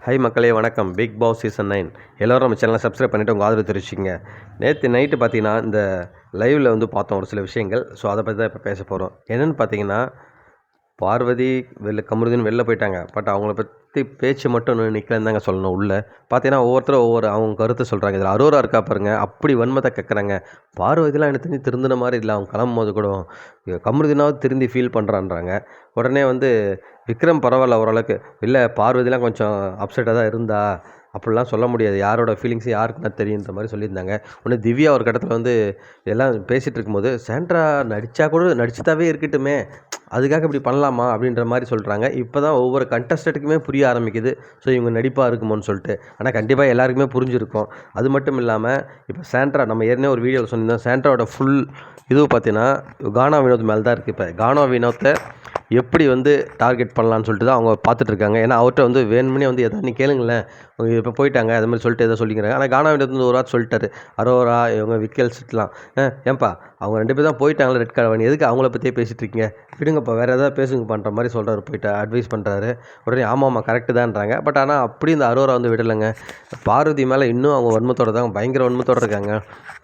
High மக்களே வணக்கம். Big Boss season 9 எல்லோரும் நம்ம சேனலை சப்ஸ்கிரைப் பண்ணிவிட்டு உங்கள் ஆதரவு தெரிவிச்சிங்க. நேற்று நைட்டு பார்த்தீங்கன்னா இந்த லைவில் பார்த்தோம் ஒரு சில விஷயங்கள். ஸோ அதை பற்றி தான் இப்போ பேச போகிறோம். என்னென்னு பார்த்தீங்கன்னா, பார்வதி கமருதீன் வெளில போயிட்டாங்க. பட் அவங்கள பற்றி பேச்சு மட்டும் இன்னும் நிற்கலன்னு தாங்க சொல்லணும். உள்ளே பார்த்தீங்கன்னா ஒவ்வொருத்தரும் ஒவ்வொரு அவங்க கருத்தை சொல்கிறாங்க. இதில் அரோரா இருக்கா பாருங்க, அப்படி வன்மத்தை கேட்குறாங்க. பார்வதிலாம் எனக்கு தெரிஞ்சு திருந்தின மாதிரி இல்லை. அவங்க கிளம்பும் போது கூட கமருதீனாவது திருந்தி ஃபீல் பண்ணுறான்றாங்க. உடனே விக்ரம் பரவாயில்ல ஓரளவுக்கு. இல்லை பார்வதிலாம் கொஞ்சம் அப்செட்டாக தான் இருந்தா, அப்படிலாம் சொல்ல முடியாது. யாரோட ஃபீலிங்ஸு யாருக்கு தான் தெரியுன்ற மாதிரி சொல்லியிருந்தாங்க. உடனே திவ்யா ஒரு கட்டத்தில் எல்லாம் பேசிகிட்டு இருக்கும்போது, சாண்ட்ரா நடித்தா கூட நடிச்சுட்டாவே இருக்கட்டுமே, அதுக்காக இப்படி பண்ணலாமா அப்படின்ற மாதிரி சொல்கிறாங்க. இப்போ தான் ஒவ்வொரு கண்டஸ்டண்ட்டுக்குமே புரிய ஆரம்பிக்குது. ஸோ இவங்க நடிப்பாக இருக்குமோன்னு சொல்லிட்டு. ஆனால் கண்டிப்பாக எல்லாருக்குமே புரிஞ்சிருக்கும். அது மட்டும் இல்லாமல் இப்போ சாண்ட்ரா நம்ம ஏற்கனவே ஒரு வீடியோவில் சொல்லியிருந்தோம். சாண்ட்ராவோட ஃபுல் பார்த்தீங்கன்னா கானா வினோத் மேலே தான் இருக்குது. இப்போ கானா வினோத்தை எப்படி டார்கெட் பண்ணலான்னு சொல்லிட்டு தான் அவங்க பார்த்துட்ருக்காங்க. ஏன்னா அவர்கிட்ட வேணும்னே எதாவது நீ கேளுங்களேன், இப்போ போயிட்டாங்க அது மாதிரி சொல்லிட்டு எதோ சொல்லிக்கிறாங்க. ஆனால் கானா வினோத் ஒரு வார்த்தை சொல்லிட்டாரு, அரோரா இவங்க விக்கல்ஸ்லாம் ஏன்பா அவங்க 2 பேர் தான் போயிட்டாங்களே ரெட் கார்டு வாங்கி, எதுக்கு அவங்கள பற்றியே பேசிகிட்டு இருக்கீங்க, விடுங்கப்பா வேறு ஏதாவது பேசுங்க பண்ணுற மாதிரி சொல்கிறாரு. போயிட்டு அட்வைஸ் பண்ணுறாரு. உடனே ஆமாம் கரெக்டு தான்றாங்க. பட் ஆனால் அப்படி இந்த அரோரா விடலைங்க. பார்வதி மேலே இன்னும் அவங்க வன்மத்தோடு தான், பயங்கர வன்மத்தோடு இருக்காங்க.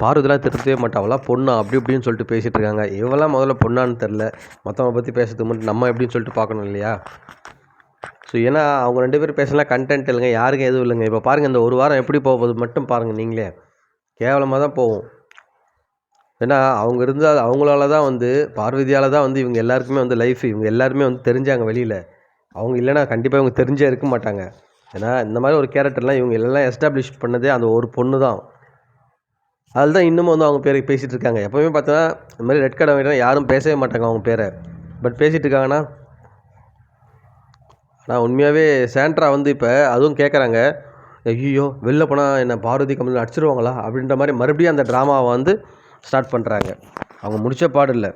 பார்வதிலாம் திருத்தவே மாட்டாவெல்லாம் பொண்ணா அப்படி இப்படின்னு சொல்லிட்டு பேசிகிட்டு இருக்காங்க. இவெல்லாம் முதல்ல பொண்ணான்னு தெரில, மற்றவங்க பற்றி பேசுறதுக்கு மட்டும் நம்ம எப்படின்னு சொல்லிட்டு பார்க்கணும் இல்லையா? ஸோ ஏன்னா அவங்க 2 பேரும் பேசலாம் கண்டென்ட் இல்லைங்க, யாருக்கும் எதுவும் இல்லைங்க. இப்போ பாருங்கள் இந்த ஒரு வாரம் எப்படி போகுது மட்டும் பாருங்கள் நீங்களே, கேவலமாக தான் போகும். ஏன்னா அவங்க இருந்தால் அவங்களால தான் பார்வதியால் தான் இவங்க எல்லாருக்குமே லைஃப், இவங்க எல்லாருமே தெரிஞ்சாங்க வெளியில். அவங்க இல்லைனா கண்டிப்பாக இவங்க தெரிஞ்சே இருக்க மாட்டாங்க. ஏன்னா இந்த மாதிரி ஒரு கேரக்டர்லாம் இவங்க எல்லாம் எஸ்டாப்ளிஷ் பண்ணதே அந்த ஒரு பொண்ணு தான். அதில் தான் இன்னமும் அவங்க பேரை பேசிகிட்டு இருக்காங்க. எப்போவுமே பார்த்தோன்னா இந்த மாதிரி ரெட் கார்டு வாங்கிட்டா யாரும் பேசவே மாட்டாங்க அவங்க பேரை. பட் பேசிகிட்டு இருக்காங்கன்னா, ஆனால் உண்மையாகவே சாண்ட்ரா இப்போ அதுவும் கேட்குறாங்க, ஐயோ வெளில போனால் என்ன பார்வதி கம்பெனியில் அடிச்சிருவாங்களா அப்படின்ற மாதிரி மறுபடியும் அந்த ட்ராமாவை ஸ்டார்ட் பண்ணுறாங்க. அவங்க முடிச்ச பாடு இல்லை.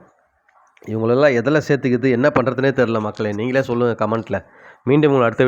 இவங்களெல்லாம் எதில் சேர்த்துக்கிது என்ன பண்ணுறதுனே தெரில மக்களே. நீங்களே சொல்லுங்கள் கமெண்ட்டில். மீண்டும் உங்களை அடுத்த